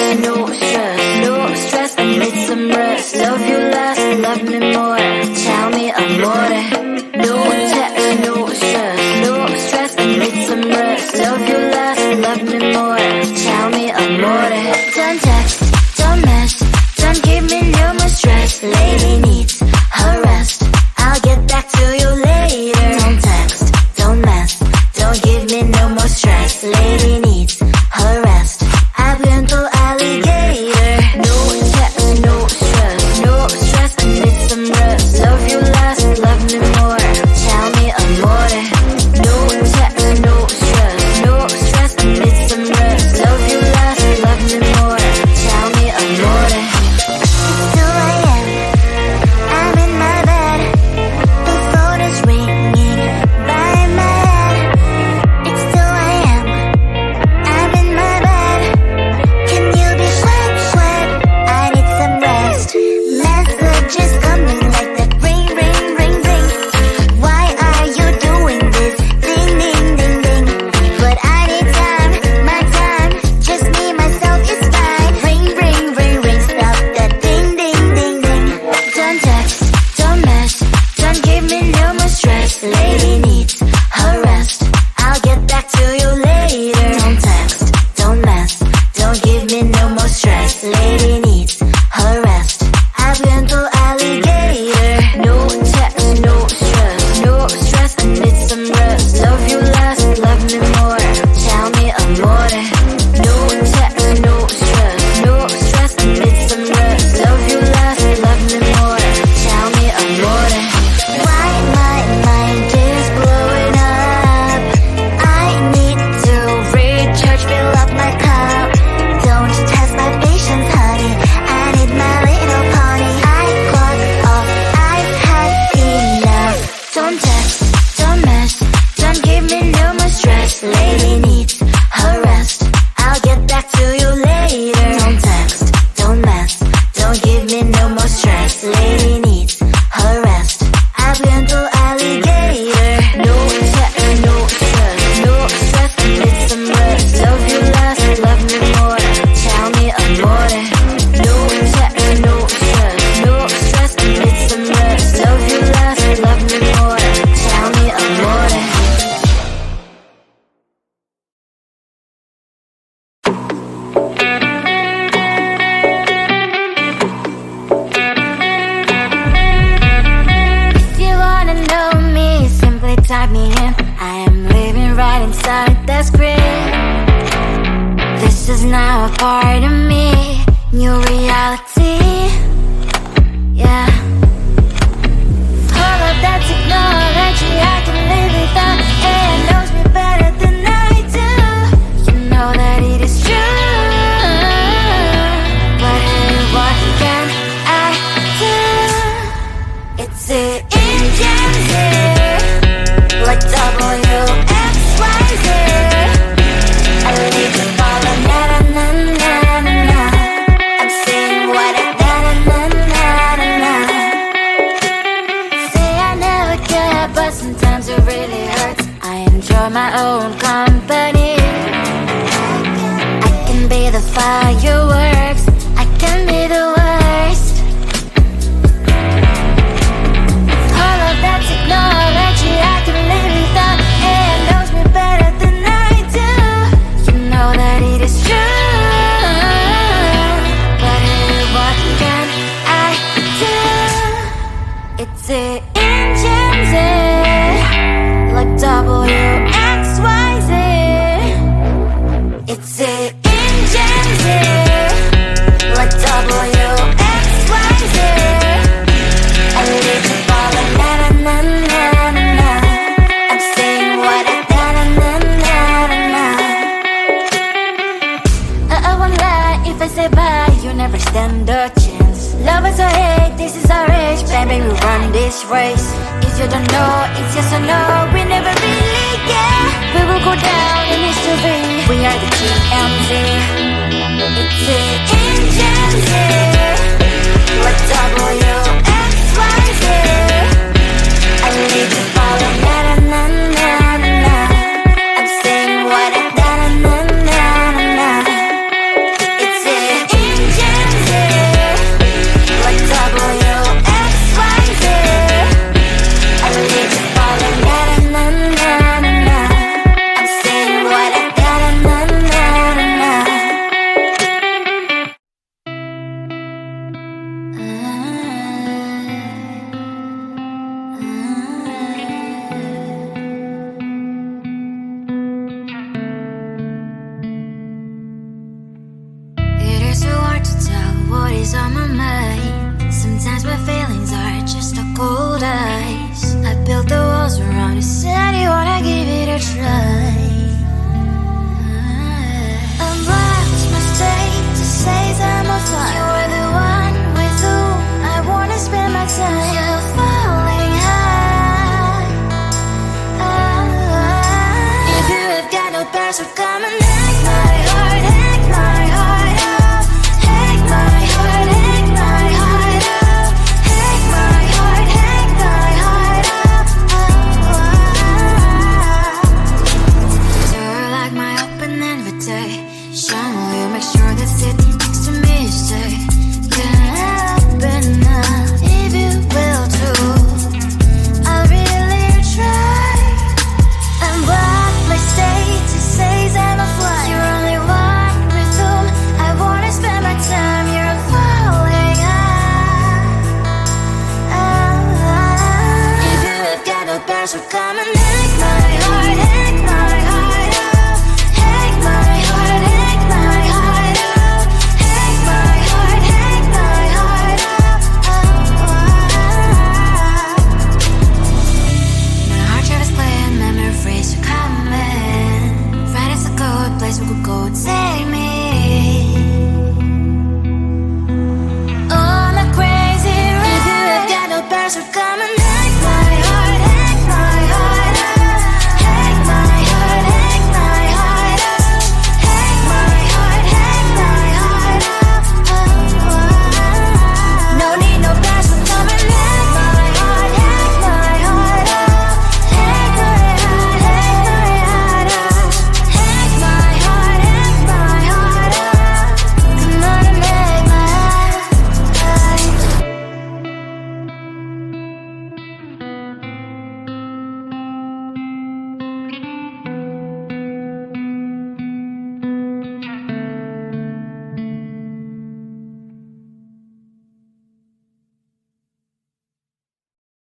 text, no stress, no stress, I need some rest. Love you less, love me more, tell me amore. No text, no stress, no stress, I need some rest. Love you less, love me more, tell me amore. Don't text, don't mess, don't give me no more stress. Lady needs her rest, I'll get back to you later. Don't text, don't mess, don't give me no more stress. Lady needs her rest, I've been to alligator. No text, no stress, no stress, I need some rest. Love you less, love me more, tell me amore. No text, no stress, no stress, I need some rest. Love you less, love me more, tell me amore. It's 2 a.m., I'm in my bed, the phone is ringing by my head. It's 2 a.m., I'm in my bed, can you be sweat? I need some rest. Messages coming like that, ring, ring, ring, ring. Why are you doing this? Ding, ding, ding, ding. But I need time, my time, just me, myself is fine. Ring, ring, ring, ring, stop that ding, ding, ding, ding. Don't text, don't mess, don't give me no more stress. Lady needs her rest, I'll get back to you later. Don't text, don't mess, don't give me no more stress. Lady needs her rest, I've been to alligator. No text, no stress, no stress, I need some rest. Love you less, love me more, tell me amore. No text, no stress, no stress, I need some rest. Love you less, love me more, tell me amore. Why my mind is blowing up? I need to recharge, fill up my cup. Don't test my patience, honey, I need my little pony. I clock off, I've had enough. Don't text, don't mess, don't give me no more stress. Lady needs her rest, I'll get back to you later. Don't text, don't mess, don't give me no more stress. Lady needs her rest, I've been to alligator. No text, no stress, no stress, I need some rest. Love you less, love me more, tell me amore. No text, no stress, no stress, I need some rest. Love you less, love me more, tell me amore. If you wanna know me, simply type me in. I am living right inside the screen. This is now a part of me, new reality. Yeah. All of that technology I can live without, and it knows me better than I do. You know that it is true, but hey, what can I do? It's the engines here, like WXYZ. I need to follow, na na na na na na. I'm saying what I na na na na na. Say I never care, but sometimes it really hurts. I enjoy my own company. I can be the fireworks, I can be the worst. All of that technology I can live without, and it knows me better than I do. You know that it is true, but hey, what can I do? It's the engines, like WXYZ. It's the engines, like WXYZ. I need to follow, na na na na na na. I'm saying what I na na na na na na. I won't lie if I say bye, you never stand a chance. Love is or hate, this is our age, baby, we run this race. If you don't know, it's yes or no, we never really get. We will go down in history, we are the TMZ. It's the engines, like WXYZ. I need to follow, na na na na na na. I'm saying what I na na na na na na. It's it. what is on my mind. Sometimes my feelings are just a cold ice. I built the walls around you, said you wanna give it a try. I'm lost, mistake to say I'm a fly. You are the one with whom I wanna spend my time. You're falling high. If you have got no past, so come and hack my heart, hack my heart out. Hack my heart, hack my heart out. Hack my heart, hack my heart out. You're like my open invitation. Will you make sure that sitting next to me is safe? Can't open up if you will too. I'll really try. And what my status says I'm a fly. You're only one with whom I wanna spend my time. You're falling high. If you have got no past, so come and hack my heart, hack my heart out. Hack my heart, hack my heart out. Hack my heart, hack my heart out. My heart tries playing memories are coming. Right, it's a good place we could go, take me on a crazy ride. If you have got no past, so come and hack my heart, hack my heart out. Hack my heart, hack my heart out. Hack my heart, hack my heart out. No need no past, so come and hack my heart, hack my heart out. Hack my heart, hack my heart out. Hack my heart, hack my heart out. Come on and make my heart.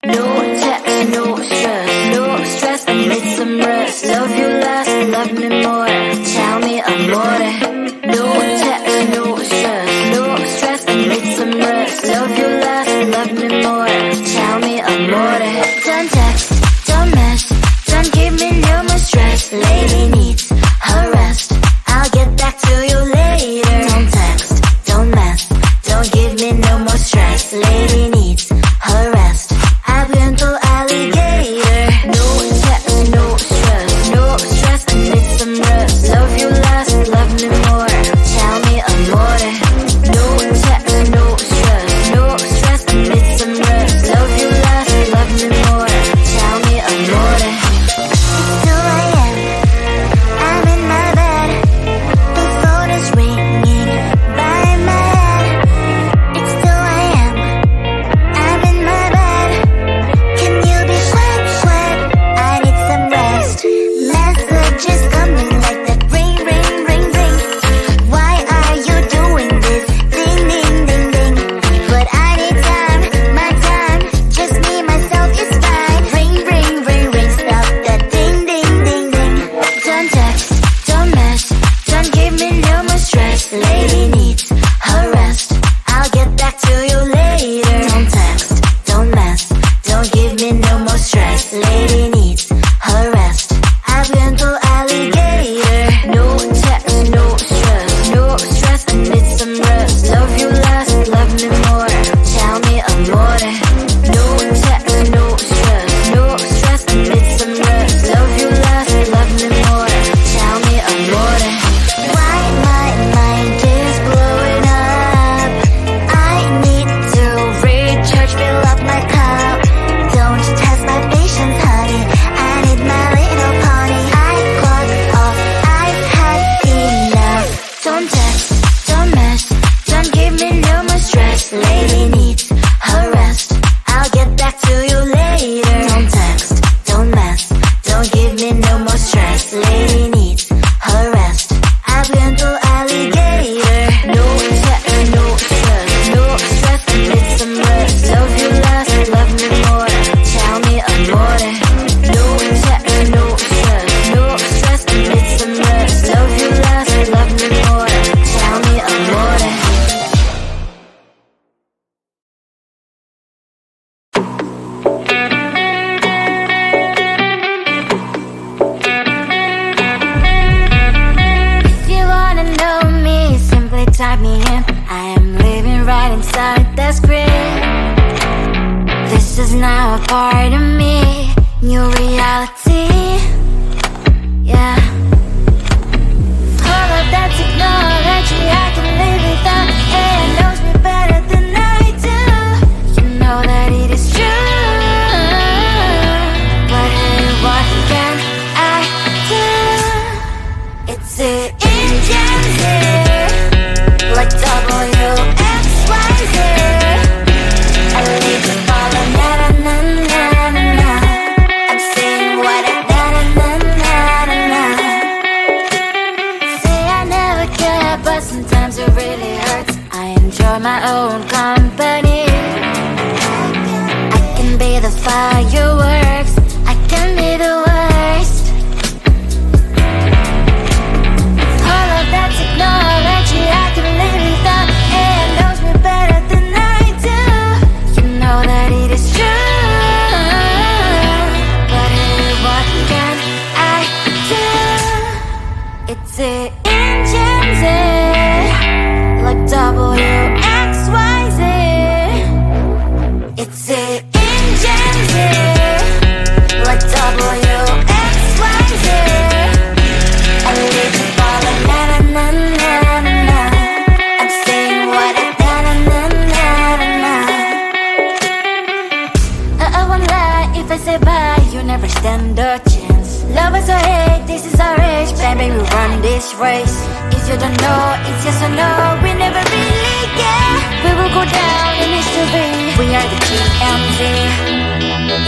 No text, no stress, I need some rest. Love you less, love me more. Tell me amore. No text, no stress, I need some rest. Love you less, love me more. Tell me amore. Don't text, don't mess, don't give me no more stress. Lady needs her rest. I'll get back to you later. Don't text, don't mess, don't give me no more stress. Lady needs her rest. I've been to alligator. No text, no stress, I need some rest. Love you less, love me more. Tell me amore. No text, no stress, I need some rest. Love you less, love me more. Tell me amore. It's 2 a.m. I'm in my bed. The phone is ringing by my head. It's 2 a.m. I'm in my bed. Can you be sweat? I need some rest. Messages coming like that. Ring. Why are you doing this? Ding. But I need time, my time. Just me, myself is fine. Ring. Stop that ding. Don't text, don't mess, don't give me no more stress. Lady needs her rest. I'll get back to you later. Don't text, don't mess, don't give me no more stress. Lady needs her rest. I've been to alligator. No text, no stress, I need some rest. Love you less, love me more. Tell me amore. No text, no stress, I need some rest. Love you less, love me more. Tell me amore. Why my mind is blowing up? I need to recharge, fill up my cup. Don't test my patience, honey. I need my little pony. I clock off, I've had enough. Don't text, don't mess, don't give me no more stress. Lady needs her rest. I'll get back to you later. Don't text, don't mess, don't give me no more stress. Lady needs her rest. I've been to alligator. No text, no stress, I need some rest. Love you less, love me more. Tell me amore. No text, no stress, I need some rest. Love you less, love me more. Tell me now a part of me. New reality, yeah. All of that technology I can live without. AI knows me better than I do. You know that it is true. But hey, what can I do? It's the engines here, like WXYZ. I leave you falling, na na na na na na. I'm saying what I na na na na na na. Say I never care, but sometimes it really hurts. I enjoy my own company. I can be the fireworks, I can be the worst. All of that technology I can live without. AI knows me better than I do. You know that it is true. But hey, what can I do? It's the engines, like WXYZ. It's the engines, like WXYZ. I leave you falling, na na na na na na. I'm saying what I na na na na na na. I won't lie if I say bye, you never stand a chance. Love is or hate, this is our age, baby, we run this race. If you don't know, it's yes or no, we never really get. We will go down in history, we are the GMZ.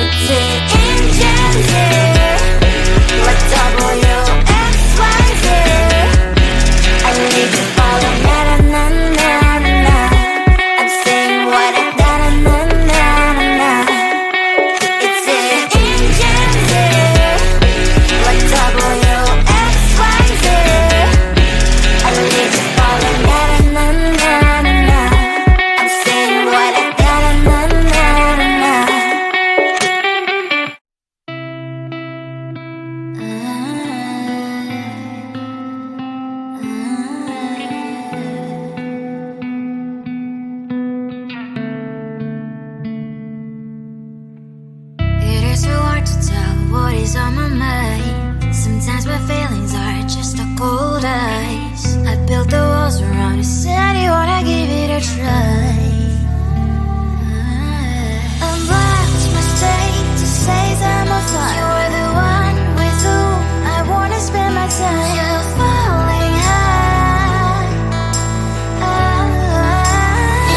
It's the engines, like WXYZ. I leave you falling, na na na na na na. I'm saying what I na na na na na na. It's the engines, like WXYZ. I leave you falling, na na na na na na. I'm saying what I na na na na na na. It is so hard to tell what is on my mind. Sometimes my feelings are just a cold ice. I built the walls around you, said you wanna give it a try. Unblocked my state to say I'm a fly. You are the one with whom I wanna spend my time. You're falling high.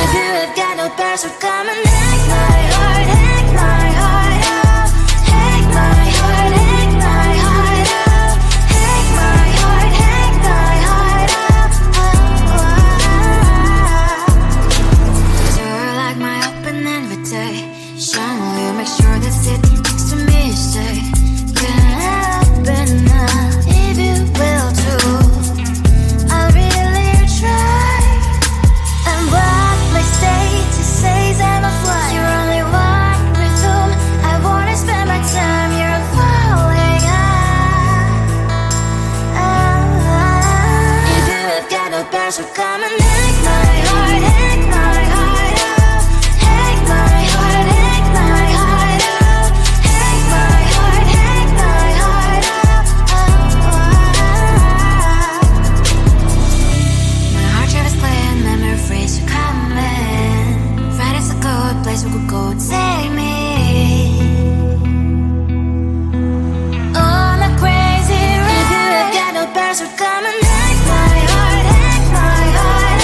If you have got no past, so come and hack my heart, hack my heart out. Hack my heart, hack my heart out. Hack my heart, hack my heart out. You're like my open invitation. Will you make sure that sitting next to me is safe? Can't help it now, if you will too. I'll really try. And what my state to say I'm a fly. You're only one with whom I wanna spend my time. You're falling high. If you have got no past, so come and hack my heart, hack my heart out. Hack my heart, hack my heart out. Hack my heart, hack my heart out. My heart travels clear, memory freeze, you're coming. Right is a good place we could go, take me on a crazy ride. If you have got no past, so come and hack my heart, hack my heart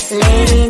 Lady